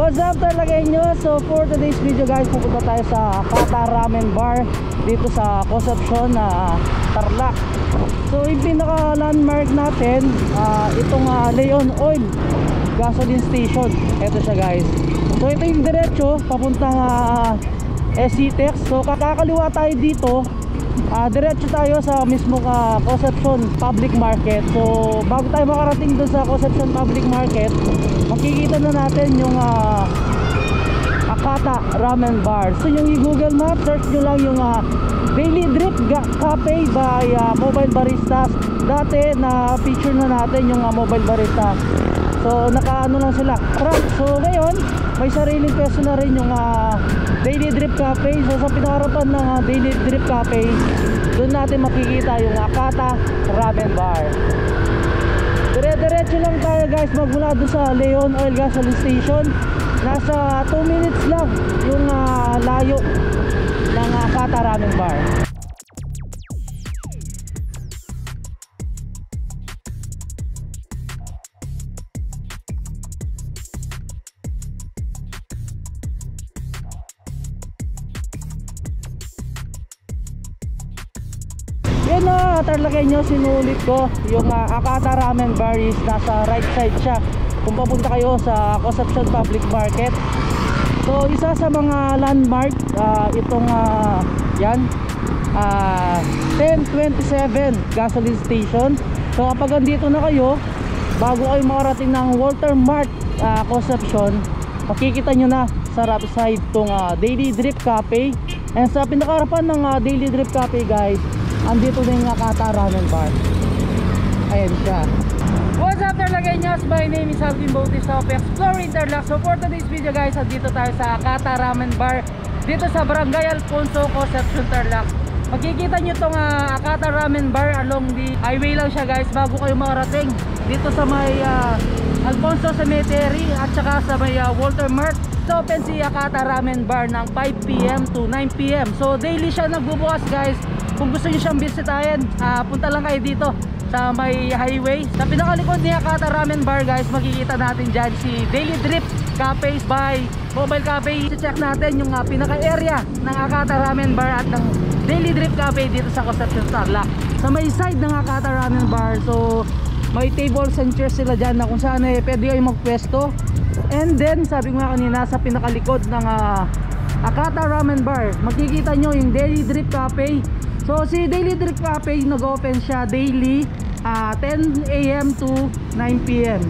What's up talaga inyo? So for today's video guys, pupunta tayo sa Akata Ramen Bar dito sa Concepcion na Tarlac. So yung pinaka landmark natin, itong Leon Oil gasoline station. Ito siya guys. So ito yung diretso papuntang SCTEX. So kakaliwa tayo dito, diretso tayo sa mismo Concepcion Public Market. So bago tayo makarating dun sa Concepcion Public Market, makikita na natin yung Akata Ramen Bar. So yung i-Google Maps, search nyo lang yung Daily Drip Cafe by Mobile Baristas. Dati na feature na natin yung Mobile Baristas. So nakaano lang sila, truck. So ngayon may sariling pwesto na rin yung Daily Drip Cafe. So sa pinakaharapan ng Daily Drip Cafe, doon natin makikita yung Akata Ramen Bar. Dire-diretso lang tayo guys magmula doon sa Leon Oil Gasoline Station. Nasa 2 minutes lang yung layo ng Akata Ramen Bar. Yan na, tarlagay nyo, sinulit ko yung Akata Ramen Bar is nasa right side siya kung papunta kayo sa Concepcion Public Market. So isa sa mga landmark itong yan 1027 gasoline station. So kapag andito na kayo, bago kayo makarating ng Walter Mart Concepcion, makikita nyo na sa right side tong Daily Drip Cafe. And sa pinakaharapan ng Daily Drip Cafe guys, andito na yung Akata Ramen Bar. Ayan siya. What's up talaga guys? My name is Alvin Bautista of Explore Tarlac. So for today's video guys, andito tayo sa Akata Ramen Bar dito sa Barangay Alfonso, Concepcion, Tarlac. Makikita nyo itong Akata Ramen Bar along the highway lang siya guys bago kayo makarating dito sa may Alfonso Cemetery at saka sa may Walter Mart. So open si Akata Ramen Bar ng 5 PM to 9 PM. So daily siya nagbubukas guys. Kung gusto nyo siyang bisitahin, punta lang kayo dito sa may highway. Sa pinakalikod ni Akata Ramen Bar guys, makikita natin dyan si Daily Drip Cafes by Mobile Cafe. I-check natin yung pinaka-area ng Akata Ramen Bar at ng Daily Drip Cafe dito sa Concepcion, Tarlac. Sa may side ng Akata Ramen Bar, so may tables and chairs sila dyan na kung saan pwede kayo magpwesto. And then sabi ko nga kanina, sa pinakalikod ng Akata Ramen Bar, makikita nyo yung Daily Drip Cafe. So si Daily Drip Cafe nag-open siya daily 10 AM to 9 PM.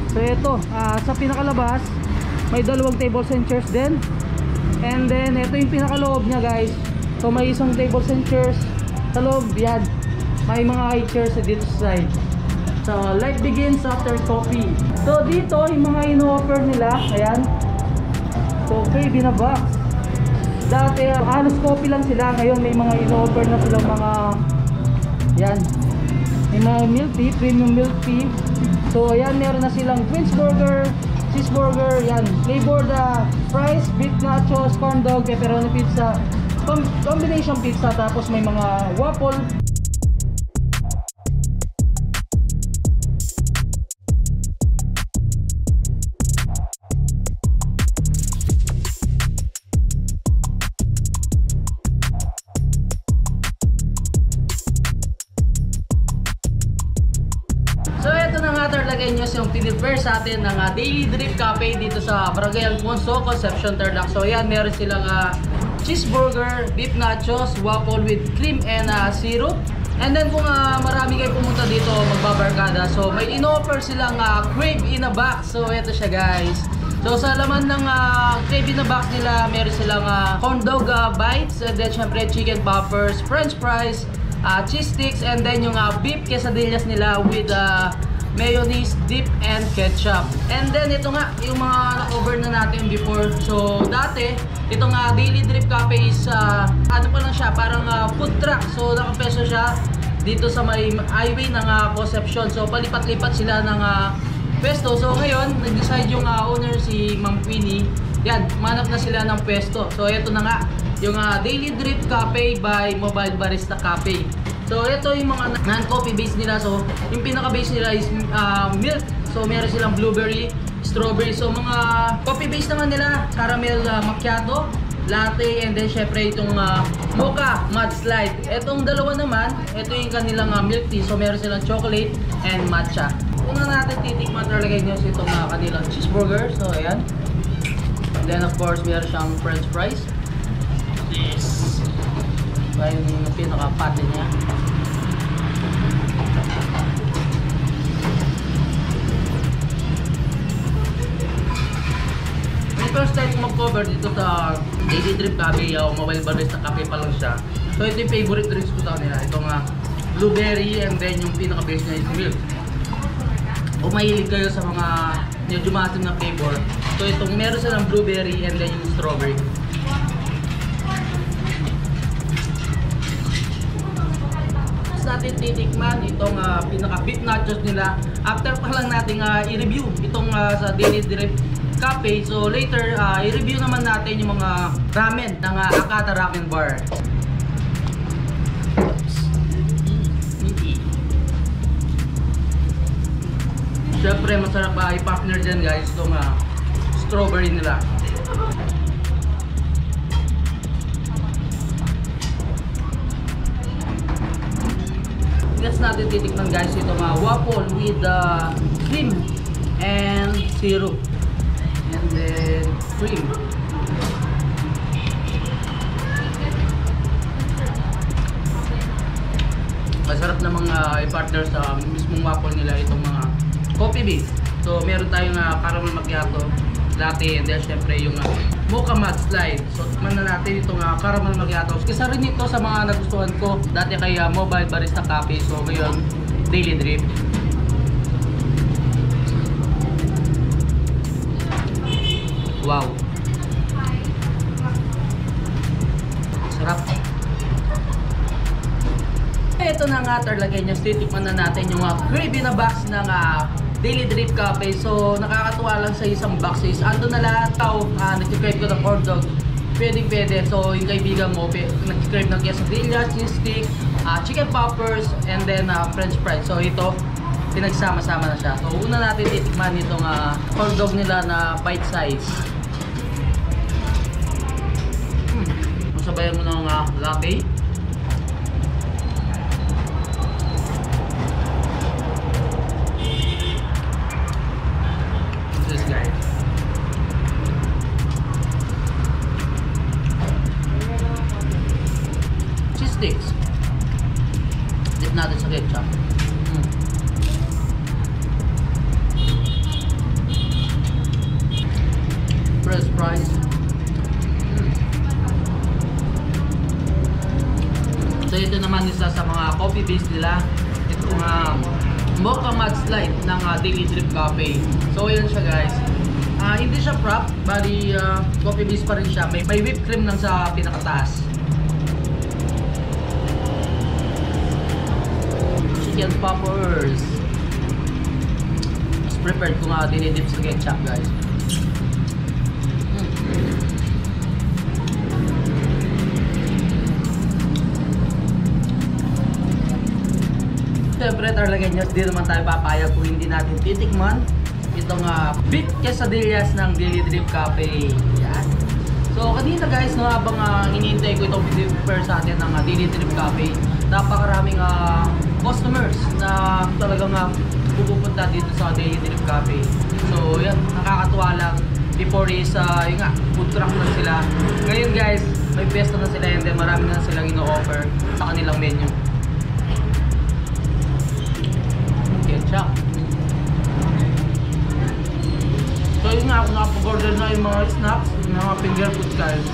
So ito, sa pinakalabas may dalawang tables and chairs din. And then ito yung pinakaloob niya guys. So may isang tables and chairs sa loob, yan. May mga high chairs dito sa side. So life begins after coffee. So dito yung mga ino-offer nila, ayan. So crave in a box. Dati halos coffee lang sila, ngayon may mga ino-offer na silang mga yan, may mga milk tea, premium milk tea. So ayan, meron na silang twins burger, cheeseburger, yan, flavored fries, beef nachos, corn dog, pepperoni pizza, combination pizza, tapos may mga waffle. Yung pinipare sa atin ng Daily Drip Cafe dito sa Barangay Alfonso, Concepcion, Tarlac. So ayan, meron silang cheeseburger, beef nachos, waffle with cream and syrup. And then kung marami kayo pumunta dito magbabarkada, so may in-offer silang crave in a box. So ito siya guys. So sa laman ng crave in a box nila, meron silang corn dog bites, and then syempre chicken poppers, french fries, cheese sticks, and then yung beef quesadillas nila with mayonnaise, dip, and ketchup. And then ito nga, yung mga na-cover na natin before. So dati, itong Daily Drip Cafe is ano pa lang siya, parang food truck. So nakapeso siya dito sa may highway ng Concepcion. So palipat-lipat sila ng pwesto. So ngayon, nag-decide yung owner si Ma'am Queenie, yan, manap na sila ng pwesto. So ito na nga, yung Daily Drip Cafe by Mobile Barista Cafe. So ito yung mga non-coffee base nila. So yung pinaka-base nila is milk. So meron silang blueberry, strawberry. So mga coffee base naman nila, caramel macchiato, latte, and then syempre itong mocha mudslide. Itong dalawa naman, ito yung kanilang milk tea. So meron silang chocolate and matcha. Una natin titikman talaga nyo itong kanilang cheeseburger. So ayan. And then of course meron siyang french fries. Yes. Kaya yung pinaka-patty niya. First time ko mag-cover dito sa Daily Drip Cafe, mobile barista cafe pa lang siya. So ito yung favorite drinks ko sa kanila. Itong blueberry, and then yung pinaka-base niya is milk. Kung mahilig kayo sa mga medyo maasim na flavor, so itong meron silang blueberry and then yung strawberry. Tapos natin titikman itong pinaka-beef nachos nila. After pa lang natin i-review itong sa Daily Drip Cafe. So later, i-review naman natin yung mga ramen ng Akata Ramen Bar. Siyempre masarap i-partner dyan guys itong strawberry nila. Next natin titikman guys itong waffle with cream and syrup. And then cream. Masarap na mga i-partner sa mismong waffle nila itong mga coffee base. So meron tayong caramel macchiato, latte, and then syempre yung mocha mudslide. So tikman na natin itong caramel macchiato. Isa rin ito sa mga nagustuhan ko dati kay Mobile Barista Cafe. So ngayon Daily Drip. Wow. Sarap. Ito na nga Tarlagueños, titikman na natin yung gravy na box ng Daily Drip Cafe. So nakakatuwa lang sa isang box is ando na lahat tao. Nag-crave ko ng corn dog. Pwede. So yung kaibigan mo, nag-crave ng quesadilla, cheese stick, chicken poppers, and then french fries. So ito, pinagsama-sama na siya. So una natin titikman itong corn dog nila na bite size. Sabayan mo ng latte. This guy. Cheese sticks. Dip natin sa ketchup. French fries. So ito naman isa sa mga coffee base nila. Itong mocha mudslide ng Daily Drip Cafe. So ayan siya guys. Hindi siya frap, bali coffee base pa rin siya. May whipped cream lang sa pinakataas. Chicken poppers. Mas prepared ko nga dinidip sa ketchup guys. Siyempre Tarlagueños, di naman tayo papayag kung hindi natin titikman itong beef quesadillas ng Daily Drip Cafe. Yan. So kanina guys, no, habang hinihintay ko itong deliver sa atin ng Daily Drip Cafe, napakaraming customers na talagang pupunta dito sa Daily Drip Cafe. So yan, nakakatuwa lang. Before is yung food truck na sila. Ngayon guys, may pwesto na sila and then marami na silang ino-offer sa kanilang menu. Ketchup. So yun nga, kung nakapag-order na yung mga snacks, yung mga finger food guys.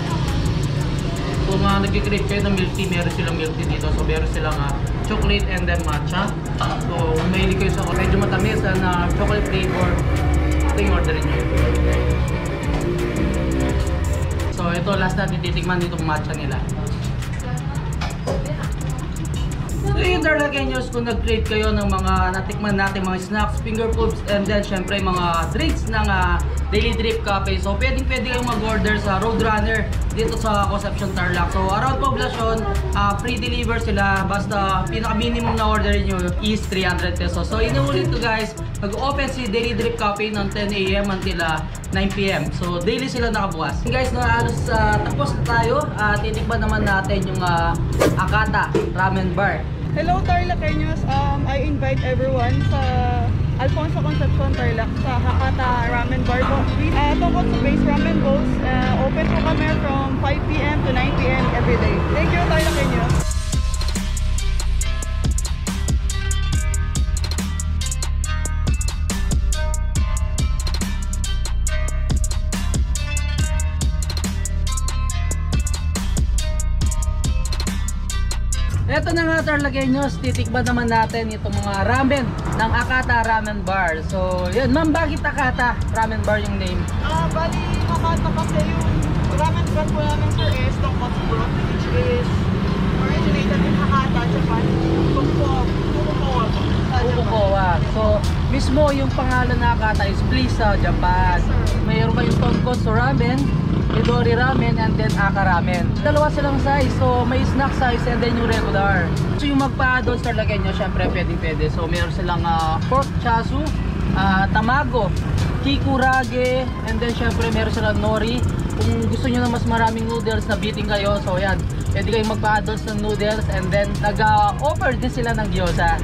Kung nag-crave kayo ng milk tea, meron silang milk tea dito. So meron silang chocolate and then matcha. So kung mahilig kayo sa medyo matamis na chocolate flavor, ito yung orderin nyo. So ito, last natin titikman itong matcha nila. So yung Tarlagueños, kung nag-crave kayo ng mga natikman natin mga snacks, finger foods, and then syempre mga drinks ng Daily Drip Cafe. So pwede kayong mag-order sa Roadrunner dito sa Concepcion Tarlac. So around poblasyon, free deliver sila. Basta pinaka-minimum na order nyo is 300 pesos. So inuulit ko guys, mag-open si Daily Drip Cafe ng 10 AM until 9 PM. So daily sila nakabukas. Guys, halos tapos na tayo. Titikman naman natin yung Akata Ramen Bar. Hello Tarlaceños, I invite everyone sa Alfonso Concepcion Tarlac sa Akata Ramen Bar po. Tungkol sa base ramen bowls, open po kami from 5 PM to 9 PM every day. Thank you Tarlaceños. Eto na nga Tarlaceños, titikman naman natin itong mga ramen ng Akata Ramen Bar. So yun ma'am, bakit Akata Ramen Bar yung name? Bali, Akata kasi yung ramen brand po namin sir is Tonkotsu broth, which is originated in Hakata, Japan. Fukuoka po sa Japan. Fukuoka. So mismo yung pangalan na Akata is place sa Japan. Mayroon kayong Tonkotsu Ramen, Midori Ramen, and then Aka Ramen. Dalawa silang size. So may snack size and then yung regular. So yung magpa-adults Tarlaceños, syempre pwede. So meron silang pork chasu, tamago, kikurage, and then syempre meron silang nori. Kung gusto nyo na mas maraming noodles na beating kayo, so yan, pwede kayong magpa-adults ng noodles, and then nag-offer din sila ng gyoza.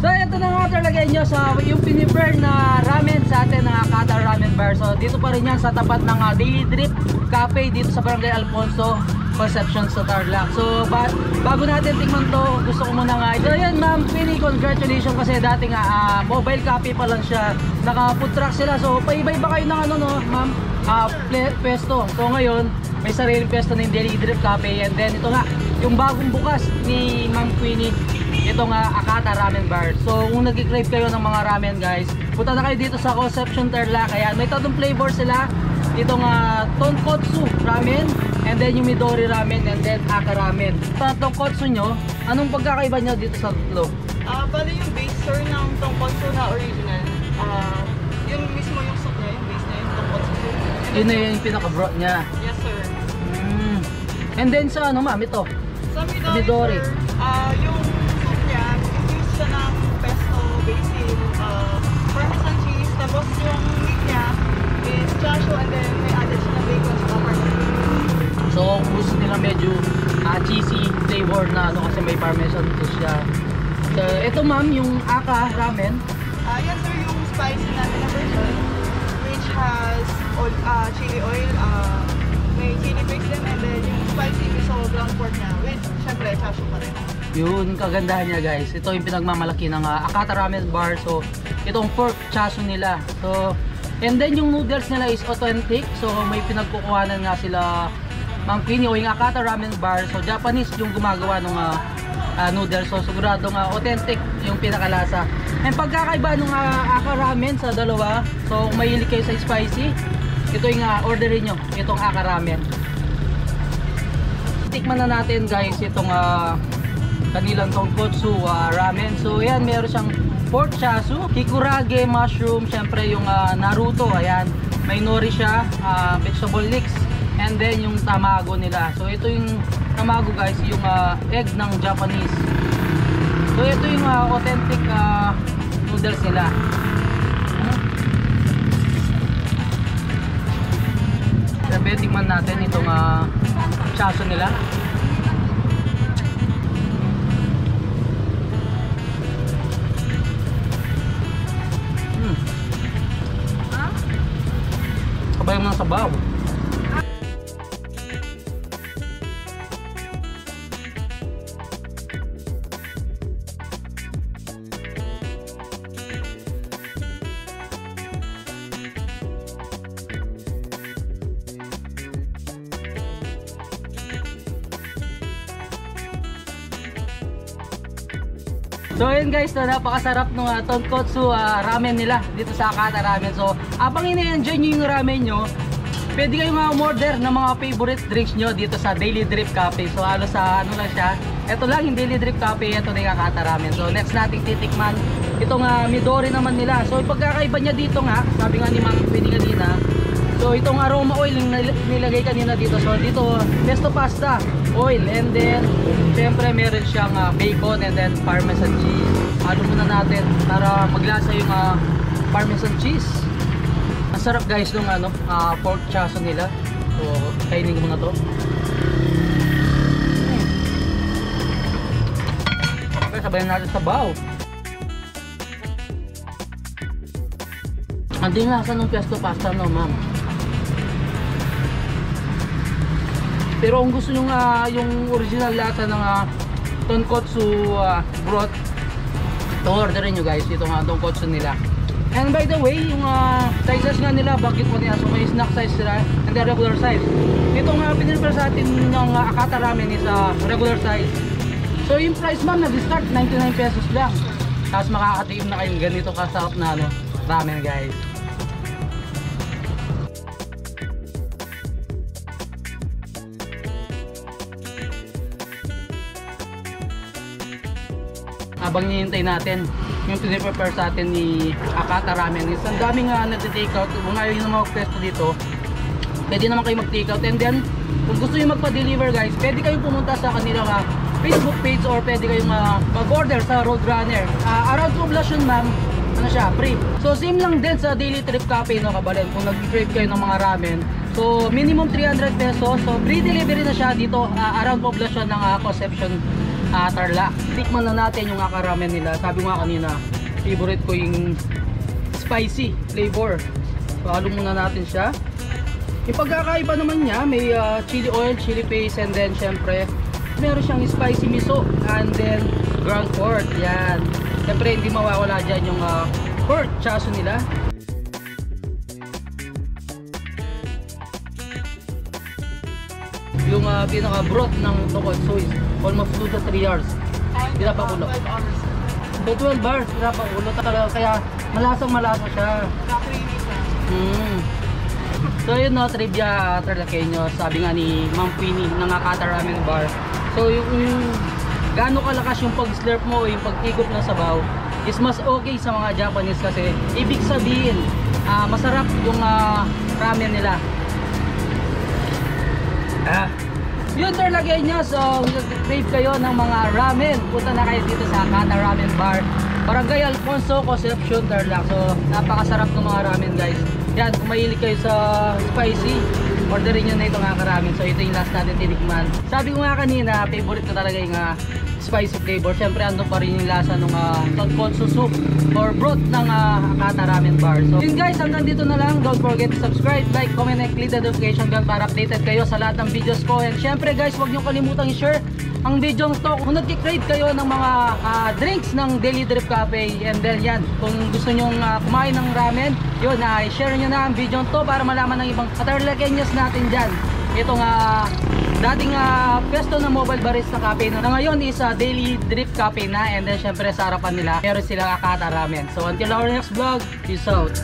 So ito na nga Tarlaceños, yung piniprefer na ramen sa atin ng Akata Ramen Bar. So dito pa rin yan sa tapat ng Daily Drip Cafe dito sa Barangay Alfonso, Concepcion sa Tarlac. So bago natin tingnan to, gusto ko muna nga. So yan ma'am Queenie, congratulations kasi dati nga mobile cafe pa lang siya. Naka food truck sila. So paiba-iba kayo ng ano no ma'am, pesto. So ngayon may sariling pesto ng Daily Drip Cafe, and then ito nga yung bagong bukas ni ma'am Queenie, ito nga Akata Ramen Bar. So kung nag-crave kayo ng mga ramen guys, punta na kayo dito sa Concepcion Tarlac. Ayan, may tatlong flavor sila. Ito nga Tonkotsu Ramen, and then yung Midori Ramen, and then Aka Ramen. Sa Tonkotsu nyo, anong pagkakaiba nyo dito sa tatlo? Bali yung base sir ng Tonkotsu na original, yung mismo yung soup niya, yung base niya yung Tonkotsu. Yun na yung pinaka-broth niya. Yes sir. And then sa ano ma'am, ito? Sa Midori. sir, yung soup niya, use siya ng pesto basil, parmesan cheese, tapos yung meat niya is chashu, and then may added siya ng bacon sa parmesan. So kung gusto nila medyo cheesy flavor na ano, kasi may parmesan cheese siya. So ito ma'am, yung Aka Ramen. Yan sir, yung spicy natin na version, which has chili oil, may chili flakes din, and then yung spicy miso ground pork niya, with syempre chashu pa rin. Yun, kagandahan niya guys. Ito yung pinagmamalaki ng Akata Ramen Bar. So itong pork chasu nila. So and then yung noodles nila is authentic. So may pinagkukuhanan nga sila Ma'am Queenie o yung Akata Ramen Bar. So Japanese yung gumagawa ng noodles. So siguradong authentic yung pinakalasa. And pagkakaiba ng Aka Ramen sa dalawa, so kung mahilig kayo sa spicy, ito yung orderin nyo, itong Aka Ramen. Tikman na natin guys itong kanilang Tonkotsu Ramen. So yan, meron siyang pork chasu, kikurage, mushroom, syempre yung Naruto, ayan. May nori siya, vegetable leeks, and then yung tamago nila. So ito yung tamago guys, yung egg ng Japanese. So ito yung authentic noodles nila. Sabi, tingnan natin itong chasu nila. sabaw. So yun guys, napakasarap ng tonkotsu ramen nila dito sa Hakata Ramen. So habang ina-enjoy nyo yung ramen nyo, pwede kayong umorder ng mga favorite drinks nyo dito sa Daily Drip Cafe. So halos sa ano lang siya, ito lang yung Daily Drip Cafe, ito na yung Hakata Ramen. So next nating titikman itong Midori naman nila. So yung pagkakaiba niya dito nga, sabi nga ni Ma'am Queenie kanina, so itong aroma oil yung nilagay kanina dito. So dito pesto pasta oil, and then syempre meron siyang bacon and then parmesan cheese. Ano muna natin para maglasa yung parmesan cheese. Ang sarap guys nung pork chaso nila. So kainin ko muna to. Okay, sabayan natin sa baw. Ang din lasa ng pesto pasta, no ma'am. Pero kung gusto nyo yung original lasa ng tonkotsu broth, ito orderin nyo guys, ito nga tonkotsu nila. And by the way, yung sizes nga nila, bakit ko niya, so may snack size sila and the regular size. Ito nga pinipare sa atin ng Hakata Ramen is regular size. So yung price ma'am, nag-start 99 pesos lang. Tapos makakatiim na kayong ganito kasarap na ramen guys. Habang hinihintay natin yung piniprepare sa atin ni Hakata Ramen is ang daming nag-take out. Kung ayaw yung mga pwesto dito, pwede naman kayo mag-take out. And then kung gusto nyo magpa-deliver guys, pwede kayong pumunta sa kanilang Facebook page or pwede kayong mag-order sa Roadrunner. Around poblasyon ma'am, ano siya, free. So same lang din sa Daily Drip Cafe, no kabalen, kung nag-crave kayo ng mga ramen. So minimum 300 pesos. So free delivery na siya dito around poblasyon ng Concepcion, Tarlac. Tikman na natin yung ramen nila. Sabi ko nga kanina, favorite ko yung spicy flavor. So halo muna natin siya. Yung pagkakaiba naman niya, may chili oil, chili paste, and then syempre meron siyang spicy miso and then ground pork. Yan. Syempre hindi mawawala dyan yung pork chaso nila. Yung pinaka broth ng tonkotsu is almost 2 to 3 hours. Pinapakulo. 12 hours pinapakulo talaga, kaya malasang-malasa siya. So yun no, trivia Tarlaqueño, sabi nga ni Ma'am Queenie ng Hakata Ramen Bar. So yung gaano kalakas yung pag-slurp mo, yung pag-ikot ng sabaw is mas okay sa mga Japanese kasi ibig sabihin masarap yung ramen nila. Yun Tarlaqueño, so crave kayo ng mga ramen, punta na kayo dito sa Hakata Ramen Bar, Barangay Alfonso, Concepcion, Tarlac. So napakasarap ng mga ramen guys. Yan, kung mahilig kayo sa spicy, orderin nyo na itong ramen. So ito yung last natin tinikman. Sabi ko nga kanina, favorite ko talaga yung spicy flavor. Siyempre ando pa rin yung lasa ng tonkotsu soup or broth ng Hakata Ramen Bar. So yun guys, hanggang dito na lang. Don't forget to subscribe, like, comment, and click the notification bell para updated kayo sa lahat ng videos ko. And syempre guys, huwag nyo kalimutang i-share ang video ng to kung nag-crave kayo ng mga drinks ng Daily Drip Cafe. And then yan, kung gusto nyo kumain ng ramen, yun, i-share nyo na ang video to para malaman ng ibang Tarlaqueños natin dyan. Itong dating pesto na mobile barista cafe na ngayon is Daily Drip Cafe na. And then syempre sa harapan nila meron silang Hakata Ramen. So until our next vlog, peace out.